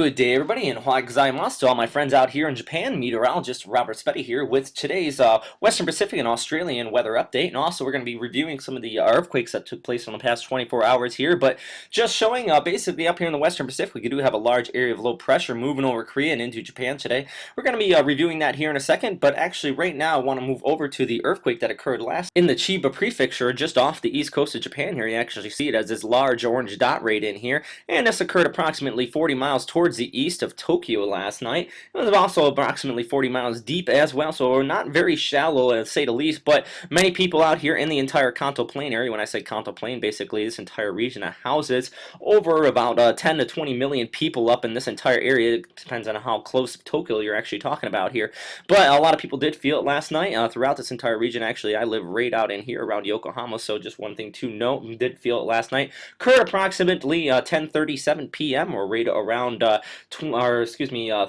Good day, everybody, and ohayou gozaimasu to all my friends out here in Japan. Meteorologist Robert Spetty here with today's Western Pacific and Australian weather update. And also, we're going to be reviewing some of the earthquakes that took place in the past 24 hours here. But just showing basically up here in the Western Pacific, we do have a large area of low pressure moving over Korea and into Japan today. We're going to be reviewing that here in a second. But actually, right now, I want to move over to the earthquake that occurred last in the Chiba Prefecture, just off the east coast of Japan here. You actually see it as this large orange dot right in here. And this occurred approximately 40 miles towards the east of Tokyo last night. It was also approximately 40 miles deep as well, so not very shallow, to say the least, but many people out here in the entire Kanto Plain area. When I say Kanto Plain, basically this entire region that houses over about 10 to 20 million people up in this entire area. It depends on how close to Tokyo you're actually talking about here. But a lot of people did feel it last night throughout this entire region. Actually, I live right out in here around Yokohama, so just one thing to note, did feel it last night. Occurred approximately 10:37 p.m. or right around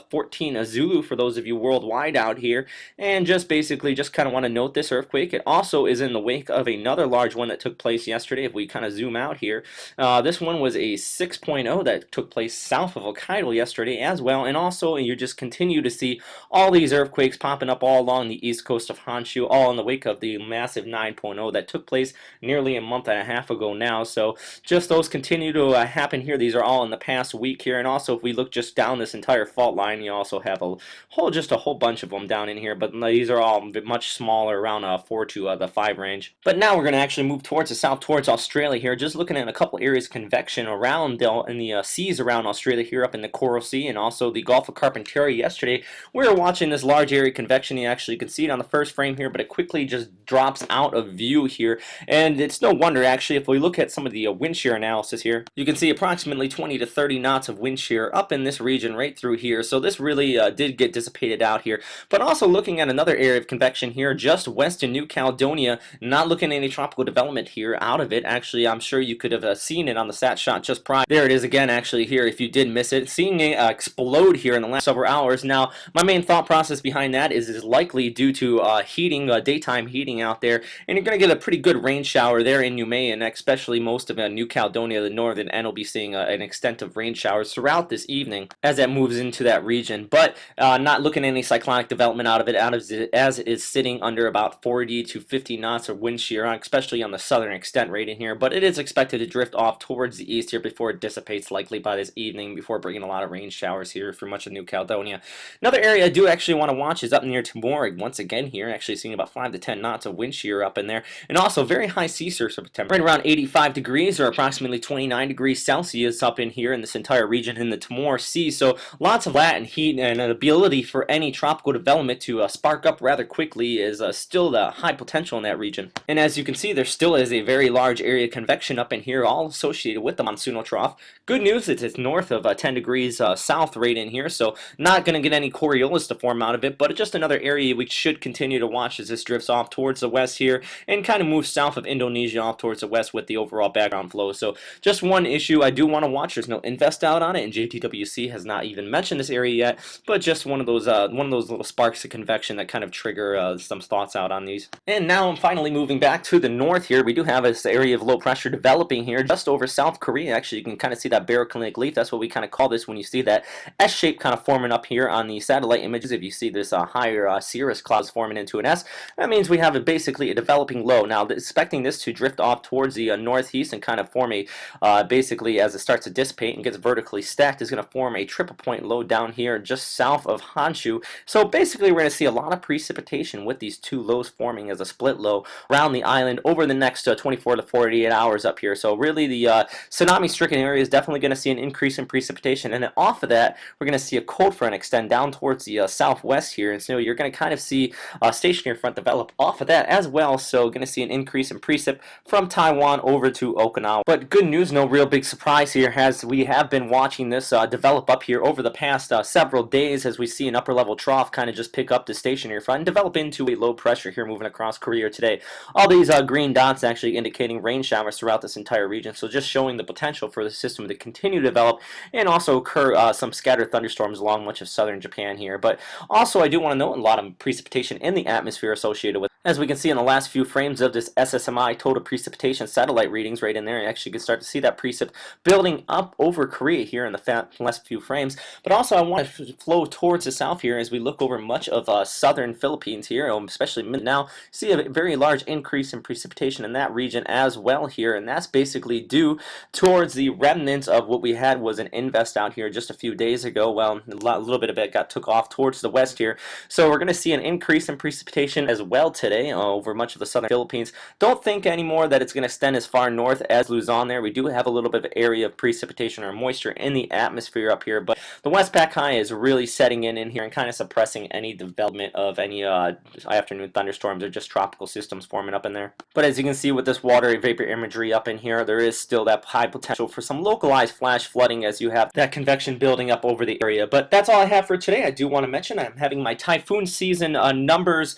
14 Zulu for those of you worldwide out here. And just basically just kind of want to note this earthquake. It also is in the wake of another large one that took place yesterday. If we kind of zoom out here, this one was a 6.0 that took place south of Hokkaido yesterday as well. And also you just continue to see all these earthquakes popping up all along the east coast of Honshu, all in the wake of the massive 9.0 that took place nearly a month and a half ago now. So just those continue to happen here. These are all in the past week here. And also if we look just down this entire fault line, you also have a whole bunch of them down in here, but these are all much smaller, around 4 to the 5 range. But now we're going to actually move towards the south, towards Australia here, just looking at a couple areas of convection around in the seas around Australia here, up in the Coral Sea and also the Gulf of Carpentaria. Yesterday we were watching this large area of convection. You actually can see it on the first frame here, but it quickly just drops out of view here, and it's no wonder actually. If we look at some of the wind shear analysis here, you can see approximately 20 to 30 knots of wind shear up in this region right through here. So this really did get dissipated out here. But also looking at another area of convection here just west of New Caledonia, not looking at any tropical development here out of it. Actually, I'm sure you could have seen it on the sat shot just prior. There it is again actually here if you did miss it. Seeing it explode here in the last several hours. Now my main thought process behind that is likely due to heating, daytime heating out there, and you're going to get a pretty good rain shower there in Niue, and especially most of New Caledonia, the northern end, will be seeing an extent of rain showers throughout this evening as that moves into that region. But not looking at any cyclonic development out of it, as it is sitting under about 40 to 50 knots of wind shear, especially on the southern extent right in here. But it is expected to drift off towards the east here before it dissipates likely by this evening, before bringing a lot of rain showers here for much of New Caledonia. Another area I do actually want to watch is up near Timor once again here, actually seeing about 5 to 10 knots of wind shear up in there, and also very high sea surface temperature, right around 85 degrees or approximately 29 degrees Celsius up in here in this entire region in the Timor Sea. So lots of that and heat, and an ability for any tropical development to spark up rather quickly is still the high potential in that region. And as you can see, there still is a very large area of convection up in here, all associated with the monsoonal trough. Good news is it's north of 10 degrees south right in here, so not going to get any Coriolis to form out of it, but it's just another area we should continue to watch as this drifts off towards the west here and kind of moves south of Indonesia off towards the west with the overall background flow. So just one issue I do want to watch. There's no invest out on it, and JTWC has not even mentioned this area yet, but just one of those little sparks of convection that kind of trigger some thoughts out on these. And now I'm finally moving back to the north here. We do have this area of low pressure developing here just over South Korea. Actually, you can kind of see that baroclinic leaf. That's what we kind of call this when you see that S shape kind of forming up here on the satellite images. If you see this higher cirrus clouds forming into an S, that means we have basically a developing low. Now, expecting this to drift off towards the northeast and kind of form a basically, as it starts to dissipate and gets vertically stacked, is going to form a triple point low down here just south of Honshu. So basically we're going to see a lot of precipitation with these two lows forming as a split low around the island over the next 24 to 48 hours up here. So really the tsunami stricken area is definitely going to see an increase in precipitation, and then off of that we're going to see a cold front extend down towards the southwest here, and so you're going to kind of see a stationary front develop off of that as well. So going to see an increase in precip from Taiwan over to Okinawa. But good news, no real big surprise here, as we have been watching this develop up here over the past several days, as we see an upper level trough kind of just pick up the stationary front and develop into a low pressure here moving across Korea today. All these green dots actually indicating rain showers throughout this entire region, so just showing the potential for the system to continue to develop and also occur some scattered thunderstorms along much of southern Japan here. But also I do want to note a lot of precipitation in the atmosphere associated with As we can see in the last few frames of this SSMI total precipitation satellite readings right in there, you actually can start to see that precip building up over Korea here in the last few frames. But also I want to flow towards the south here as we look over much of southern Philippines here, especially now. See a very large increase in precipitation in that region as well here, and that's basically due towards the remnants of what we had was an invest out here just a few days ago. Well, a little bit of it got took off towards the west here. So we're going to see an increase in precipitation as well today over much of the southern Philippines. Don't think anymore that it's going to extend as far north as Luzon there. We do have a little bit of area of precipitation or moisture in the atmosphere up here, but the Westpac high is really setting in here and kind of suppressing any development of any afternoon thunderstorms or just tropical systems forming up in there. But as you can see with this watery vapor imagery up in here, there is still that high potential for some localized flash flooding as you have that convection building up over the area. But that's all I have for today. I do want to mention I'm having my typhoon season numbers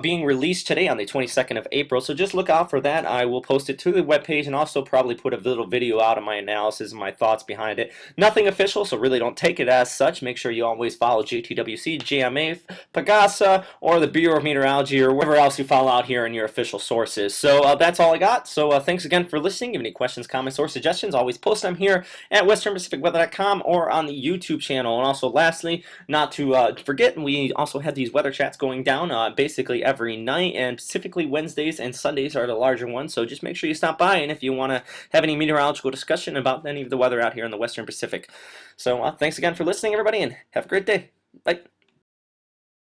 being released today on the 22nd of April, so just look out for that. I will post it to the webpage and also probably put a little video out of my analysis and my thoughts behind it. Nothing official, so really don't take it as such. Make sure you always follow JTWC, GMA, Pagasa, or the Bureau of Meteorology, or whatever else you follow out here in your official sources. So that's all I got. So thanks again for listening. If you have any questions, comments, or suggestions, always post them here at westernpacificweather.com or on the YouTube channel. And also, lastly, not to forget, we also have these weather chats going down basically every night, and specifically Wednesdays and Sundays are the larger ones. So just make sure you stop by, and if you want to have any meteorological discussion about any of the weather out here in the Western Pacific. So thanks again for listening, everybody, and have a great day. Bye.